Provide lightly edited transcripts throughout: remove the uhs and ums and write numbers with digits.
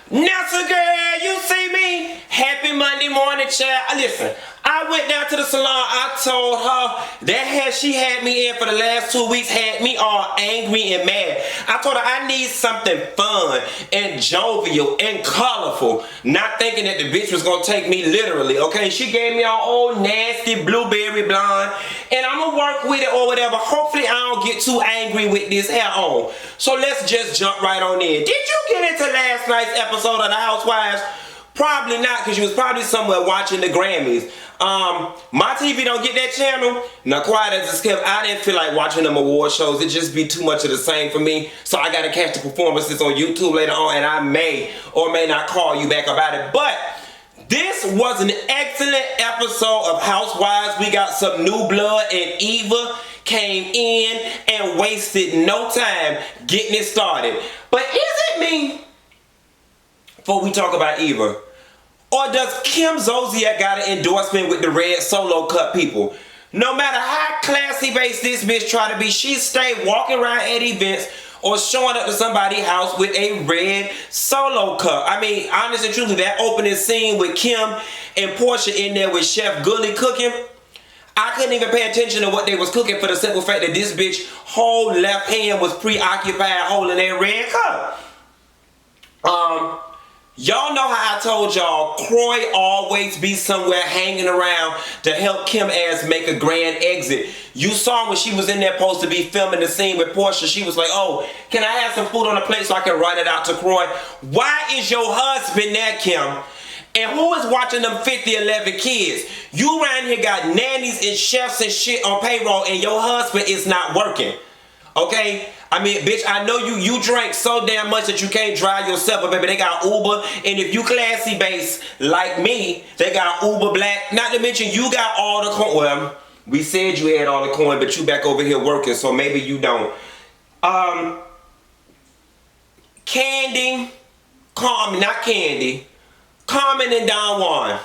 Nessa girl, you see me? Happy Monday morning, child. Listen, I went down to the salon. I told her that she had me in for the last 2 weeks had me all angry and mad. I told her I need something fun and jovial and colorful. Not thinking that the bitch was going to take me literally, okay? She gave me an old nasty blueberry blonde. And I'm going to work with it or whatever. Hopefully I don't get too angry with this hair on. So let's just jump right on in. Did you get into last night's episode of the Housewives? Probably not, because you was probably somewhere watching the Grammys. My TV don't get that channel. Now, quiet as it's kept, I didn't feel like watching them award shows. It just be too much of the same for me. So I gotta catch the performances on YouTube later on, and I may or may not call you back about it. But this was an excellent episode of Housewives. We got some new blood, and Eva came in and wasted no time getting it started. But is it me, before we talk about Eva, or does Kim Zolciak got an endorsement with the red solo cut people? No matter how classy based this bitch try to be, she stayed walking around at events or showing up to somebody's house with a red solo cup. I mean, honestly and truly, that opening scene with Kim and Portia in there with Chef Gully cooking, I couldn't even pay attention to what they was cooking for the simple fact that this bitch whole left hand was preoccupied holding that red cup. Y'all know how I told y'all Croy always be somewhere hanging around to help Kim ass make a grand exit. You saw when she was in there supposed to be filming the scene with Portia, she was like, oh, can I have some food on the plate so I can run it out to Croy? Why is your husband there, Kim? And who is watching them 11 kids? You around here got nannies and chefs and shit on payroll and your husband is not working. Okay? I mean, bitch, I know you drank so damn much that you can't drive yourself, but baby, they got Uber, and if you classy base like me, they got Uber Black. Not to mention, you got all the coin. Well, we said you had all the coin, but you back over here working, so maybe you don't. Kandi, Carmen and Don Juan.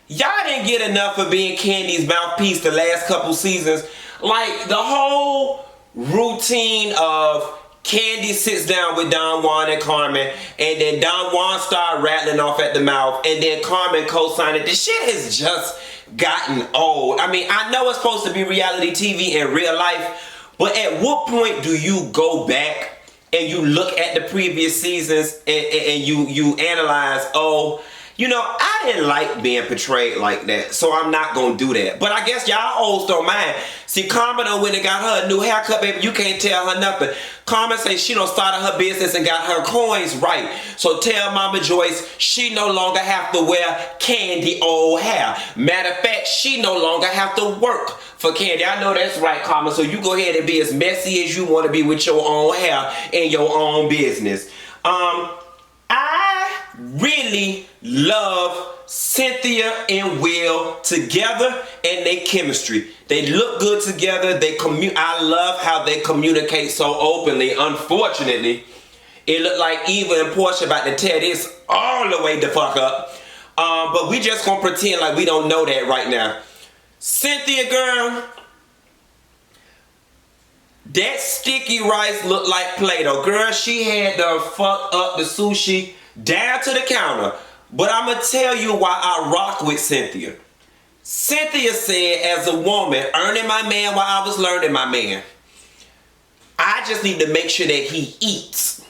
Y'all didn't get enough of being Kandi's mouthpiece the last couple seasons. Like, the whole routine of Kandi sits down with Don Juan and Carmen, and then Don Juan start rattling off at the mouth, and then Carmen co-signed it. This shit has just gotten old. I mean, I know it's supposed to be reality TV in real life, but at what point do you go back and you look at the previous seasons and you analyze, oh, you know, I didn't like being portrayed like that, so I'm not gonna do that. But I guess y'all olds don't mind. See, Carmen done went and got her a new haircut, baby. You can't tell her nothing. Carmen say she done started her business and got her coins right. So tell Mama Joyce she no longer have to wear Kandi old hair. Matter of fact, she no longer have to work for Kandi. I know that's right, Carmen. So you go ahead and be as messy as you want to be with your own hair and your own business. I really love Cynthia and Will together and their chemistry. They look good together. I love how they communicate so openly. Unfortunately, it looked like Eva and Portia about to tear this all the way the fuck up. But we just gonna pretend like we don't know that right now. Cynthia, girl, that sticky rice looked like Play-Doh. Girl, she had to fuck up the sushi down to the counter. But I'm going to tell you why I rock with Cynthia. Cynthia said, as a woman, earning my man while I was learning my man, I just need to make sure that he eats.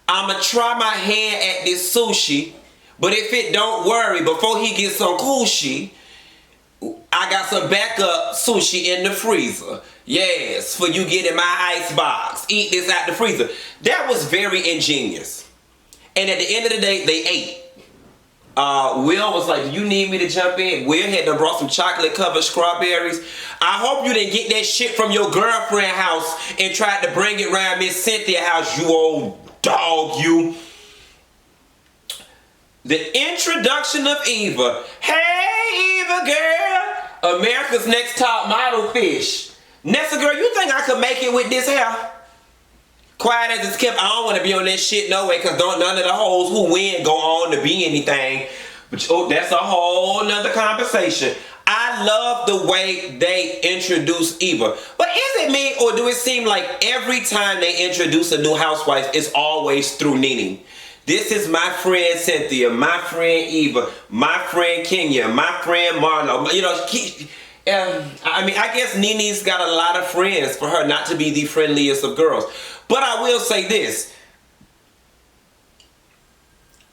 I'm going to try my hand at this sushi, but if it don't worry, before he gets some coochie, I got some backup sushi in the freezer. Yes, for you get in my ice box. Eat this out the freezer. That was very ingenious. And at the end of the day, they ate. Will was like, do you need me to jump in? Will had done brought some chocolate covered strawberries. I hope you didn't get that shit from your girlfriend's house and tried to bring it around Miss Cynthia's house, you old dog, you. The introduction of Eva. Hey, Eva, girl. America's Next Top Model fish. Nessa, girl, you think I could make it with this hair? Quiet as it's kept, I don't want to be on that shit no way, because none of the hoes who win go on to be anything. But that's a whole nother conversation. I love the way they introduce Eva. But is it me, or do it seem like every time they introduce a new housewife, it's always through NeNe? This is my friend Cynthia, my friend Eva, my friend Kenya, my friend Marlo. You know, I mean, I guess NeNe's got a lot of friends for her not to be the friendliest of girls. But I will say this.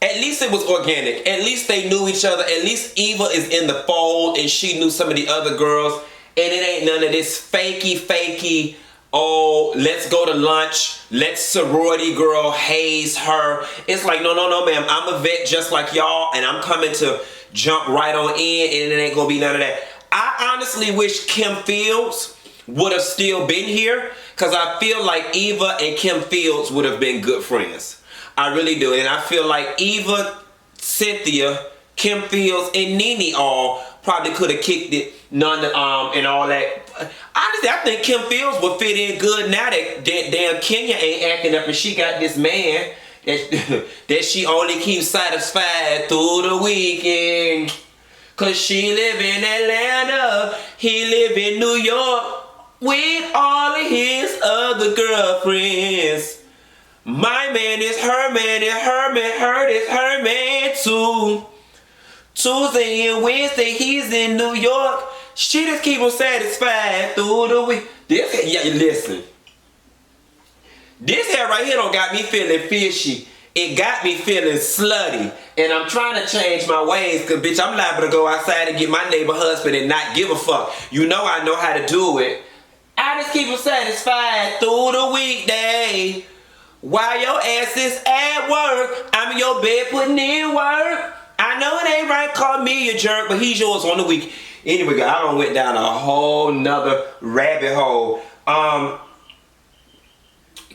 At least it was organic. At least they knew each other. At least Eva is in the fold and she knew some of the other girls. And it ain't none of this fakey, oh, let's go to lunch. Let's sorority girl haze her. It's like, no, ma'am. I'm a vet just like y'all and I'm coming to jump right on in and it ain't gonna be none of that. I honestly wish Kim Fields would have still been here because I feel like Eva and Kim Fields would have been good friends. I really do. And I feel like Eva, Cynthia, Kim Fields, and NeNe all probably could have kicked it and all that. Honestly, I think Kim Fields would fit in good now that damn Kenya ain't acting up and she got this man that she only keeps satisfied through the weekend. Cause she live in Atlanta, he live in New York with all of his other girlfriends. My man is her man, and her man, her is her man too. Tuesday and Wednesday, he's in New York. She just keep him satisfied through the week. Listen. This hair right here don't got me feeling fishy. It got me feeling slutty. And I'm trying to change my ways, cause bitch, I'm liable to go outside and get my neighbor husband and not give a fuck. You know I know how to do it. I just keep him satisfied through the weekday. While your ass is at work, I'm in your bed putting in work. I know it ain't right, call me a jerk, but he's yours on the week. Anyway, I done went down a whole nother rabbit hole.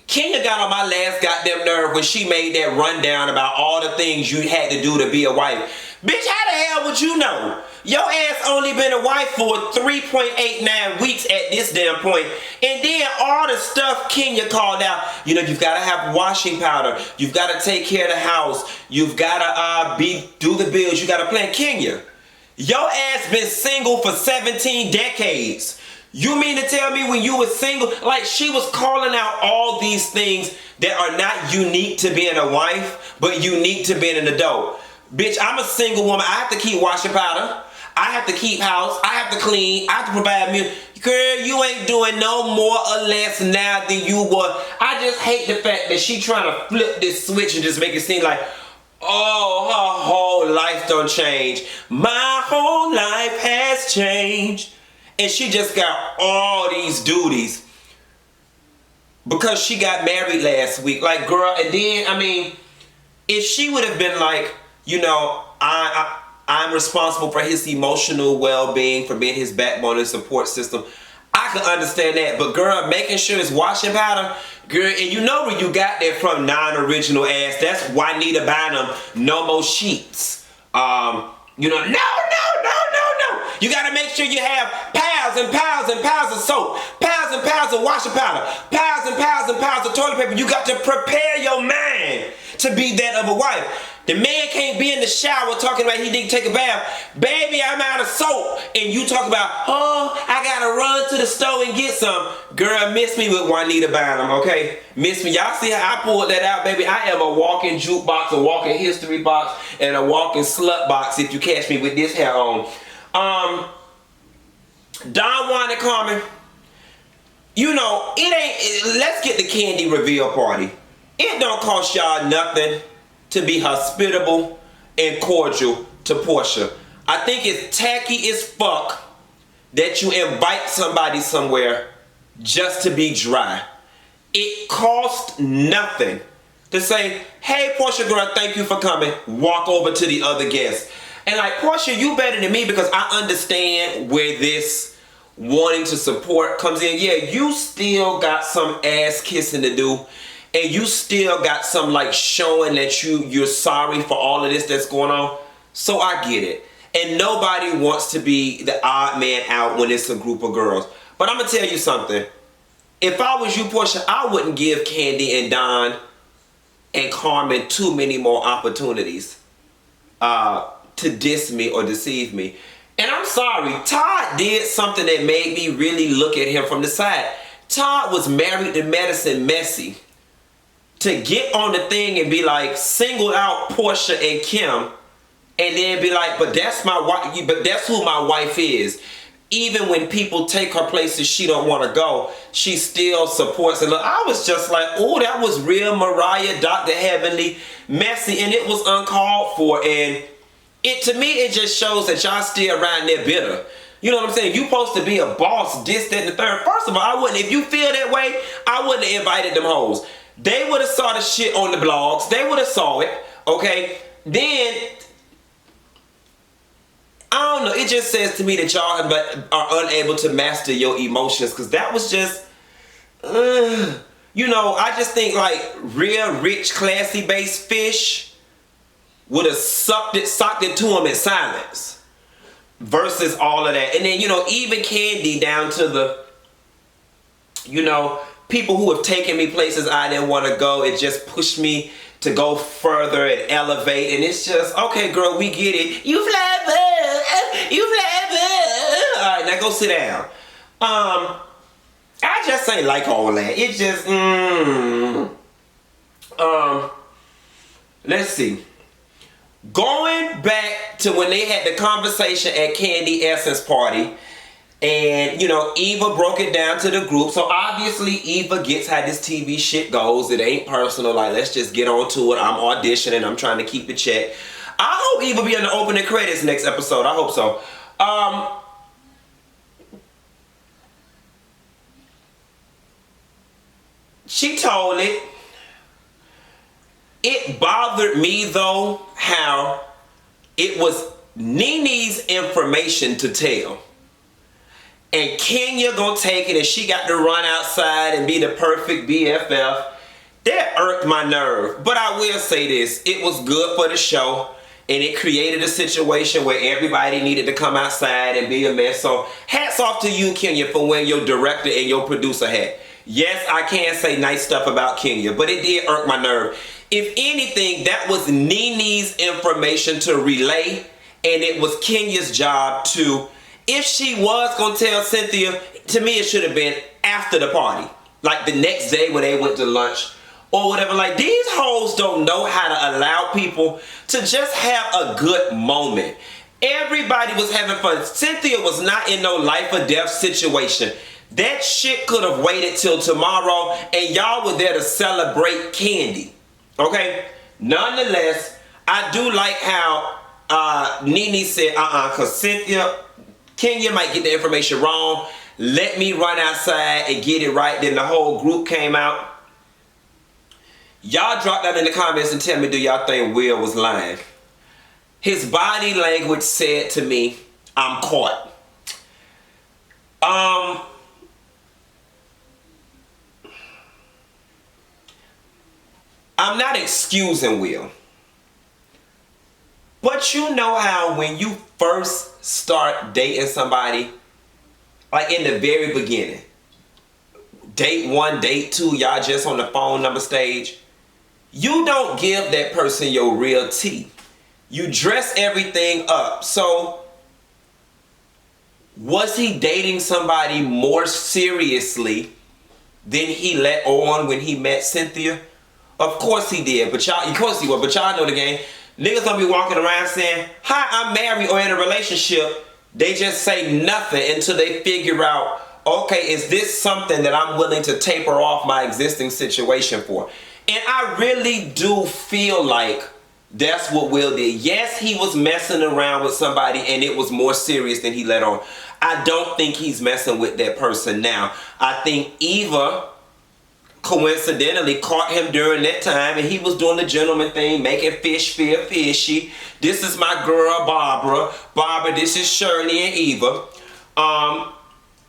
Kenya got on my last goddamn nerve when she made that rundown about all the things you had to do to be a wife. Bitch, how the hell would you know? Your ass only been a wife for 3.89 weeks at this damn point. And then all the stuff Kenya called out. You know, you've got to have washing powder. You've got to take care of the house. You've got to do the bills. You got to plan. Kenya, your ass been single for 17 decades. You mean to tell me when you were single, like she was calling out all these things that are not unique to being a wife, but unique to being an adult. Bitch, I'm a single woman. I have to keep washing powder. I have to keep house. I have to clean. I have to provide meal. Girl, you ain't doing no more or less now than you were. I just hate the fact that she trying to flip this switch and just make it seem like, oh, her whole life done changed. My whole life has changed. And she just got all these duties because she got married last week. Like, girl, and then, I mean, if she would have been like, you know, I'm responsible for his emotional well-being, for being his backbone and support system, I could understand that. But girl, making sure it's washing powder, girl, and you know where you got that from, non-original ass. That's Juanita Bynum, no more sheets. You know, no. You gotta make sure you have pounds and pounds and pounds of soap, pounds and pounds of washing powder, pounds and pounds of toilet paper. You got to prepare your mind to be that of a wife. The man can't be in the shower talking about he didn't take a bath. Baby, I'm out of soap. And you talk about, oh, I gotta run to the store and get some. Girl, miss me with Juanita Bynum, okay? Miss me. Y'all see how I pulled that out, baby? I am a walking jukebox, a walking history box, and a walking slut box if you catch me with this hair on. Don Juan and Carmen, you know, let's get the Kandi reveal party. It don't cost y'all nothing to be hospitable and cordial to Portia. I think it's tacky as fuck that you invite somebody somewhere just to be dry. It costs nothing to say, hey, Portia girl, thank you for coming. Walk over to the other guests. And like, Portia, you better than me because I understand where this wanting to support comes in. Yeah, you still got some ass kissing to do. And you still got some like showing that you're sorry for all of this that's going on. So I get it. And nobody wants to be the odd man out when it's a group of girls. But I'm going to tell you something. If I was you, Portia, I wouldn't give Kandi and Don and Carmen too many more opportunities to diss me or deceive me. And I'm sorry, Todd did something that made me really look at him from the side. Todd was married to Madison Messy to get on the thing and be like, single out Portia and Kim, and then be like, but that's my wife, but that's who my wife is. Even when people take her places she don't want to go, she still supports it. Look, I was just like, oh, that was real Mariah, Dr. Heavenly, messy, and it was uncalled for. And it, to me, it just shows that y'all still around there bitter. You know what I'm saying? You supposed to be a boss, this, that, and the third. First of all, I wouldn't, if you feel that way, I wouldn't have invited them hoes. They would have saw the shit on the blogs. They would have saw it, okay? Then, I don't know, it just says to me that y'all are unable to master your emotions, because that was just, you know, I just think like real rich, classy based fish would have socked it to them in silence versus all of that. And then, you know, even Kandi down to the, you know, people who have taken me places I didn't want to go, it just pushed me to go further and elevate. And it's just, okay, girl, we get it. You fly bird. You fly bird. All right, now go sit down. I just ain't like all that. It just, let's see. Going back to when they had the conversation at Kandi Essence party, and, you know, Eva broke it down to the group. So obviously Eva gets how this TV shit goes. It ain't personal. Like, let's just get on to it. I'm auditioning. I'm trying to keep the check. I hope Eva be in the opening credits next episode. I hope so. She told it. It bothered me, though, how it was NeNe's information to tell. And Kenya gonna take it, and she got to run outside and be the perfect BFF. That irked my nerve. But I will say this, it was good for the show, and it created a situation where everybody needed to come outside and be a mess. So hats off to you, Kenya, for wearing your director and your producer hat. Yes, I can say nice stuff about Kenya, but it did irk my nerve. If anything, that was NeNe's information to relay, and it was Kenya's job to, if she was going to tell Cynthia, to me it should have been after the party. Like the next day when they went to lunch or whatever. Like, these hoes don't know how to allow people to just have a good moment. Everybody was having fun. Cynthia was not in no life or death situation. That shit could have waited till tomorrow, and y'all were there to celebrate Kandi. Okay? Nonetheless, I do like how NeNe said, because Kenya might get the information wrong. Let me run outside and get it right. Then the whole group came out. Y'all drop that in the comments and tell me, do y'all think Will was lying? His body language said to me, I'm caught. I'm not excusing Will. But you know how when you first start dating somebody, like in the very beginning, date 1, date 2, y'all just on the phone number stage, you don't give that person your real tea. You dress everything up. So, was he dating somebody more seriously than he let on when he met Cynthia? Of course he did, but y'all, of course he was, but y'all know the game. Niggas don't be walking around saying, hi, I'm married or in a relationship. They just say nothing until they figure out, okay, is this something that I'm willing to taper off my existing situation for? And I really do feel like that's what Will did. Yes, he was messing around with somebody and it was more serious than he let on. I don't think he's messing with that person now. I think Eva coincidentally caught him during that time, and he was doing the gentleman thing, making fish feel fishy. This is my girl Barbara. Barbara, this is Shirley and Eva.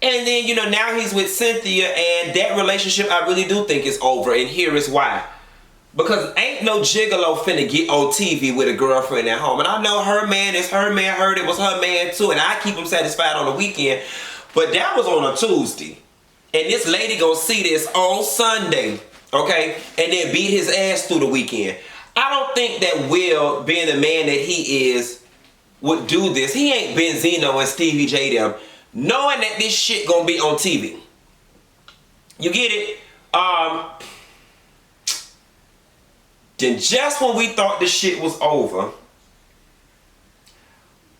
And then, you know, now he's with Cynthia, and that relationship I really do think is over, and here is why. Because ain't no gigolo finna get on TV with a girlfriend at home. And I know her man is her man, heard it was her man too, and I keep him satisfied on the weekend. But that was on a Tuesday. And this lady gonna see this on Sunday, okay? And then beat his ass through the weekend. I don't think that Will, being the man that he is, would do this. He ain't Benzino and Stevie J them, knowing that this shit gonna be on TV. You get it? Then just when we thought the shit was over,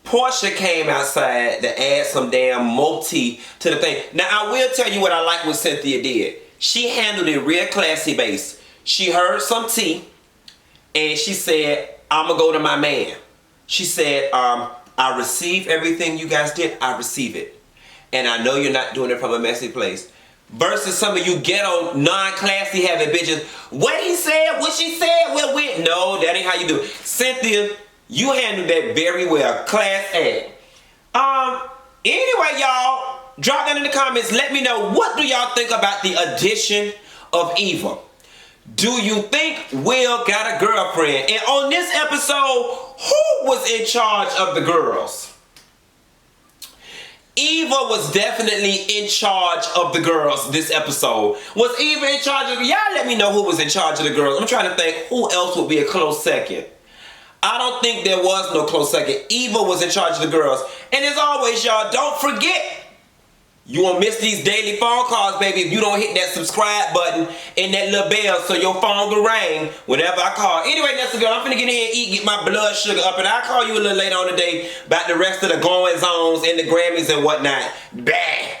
Portia came outside to add some damn more tea to the thing. Now, I will tell you what I like what Cynthia did. She handled it real classy based. She heard some tea, and she said, I'm going to go to my man. She said, I receive everything you guys did. I receive it. And I know you're not doing it from a messy place. Versus some of you ghetto, non-classy having bitches. What he said, what she said, well, no, that ain't how you do it. Cynthia, you handled that very well. Class A. Anyway, y'all, drop down in the comments. Let me know, what do y'all think about the addition of Eva? Do you think Will got a girlfriend? And on this episode, who was in charge of the girls? Eva was definitely in charge of the girls this episode. Was Eva in charge of... Y'all let me know who was in charge of the girls. I'm trying to think who else would be a close second. I don't think there was no close second. Eva was in charge of the girls. And as always, y'all, don't forget, you won't miss these daily phone calls, baby, if you don't hit that subscribe button and that little bell so your phone will ring whenever I call. Anyway, that's the girl. I'm finna get in here and eat, get my blood sugar up, and I'll call you a little later on today about the rest of the going zones and the Grammys and whatnot. Bang!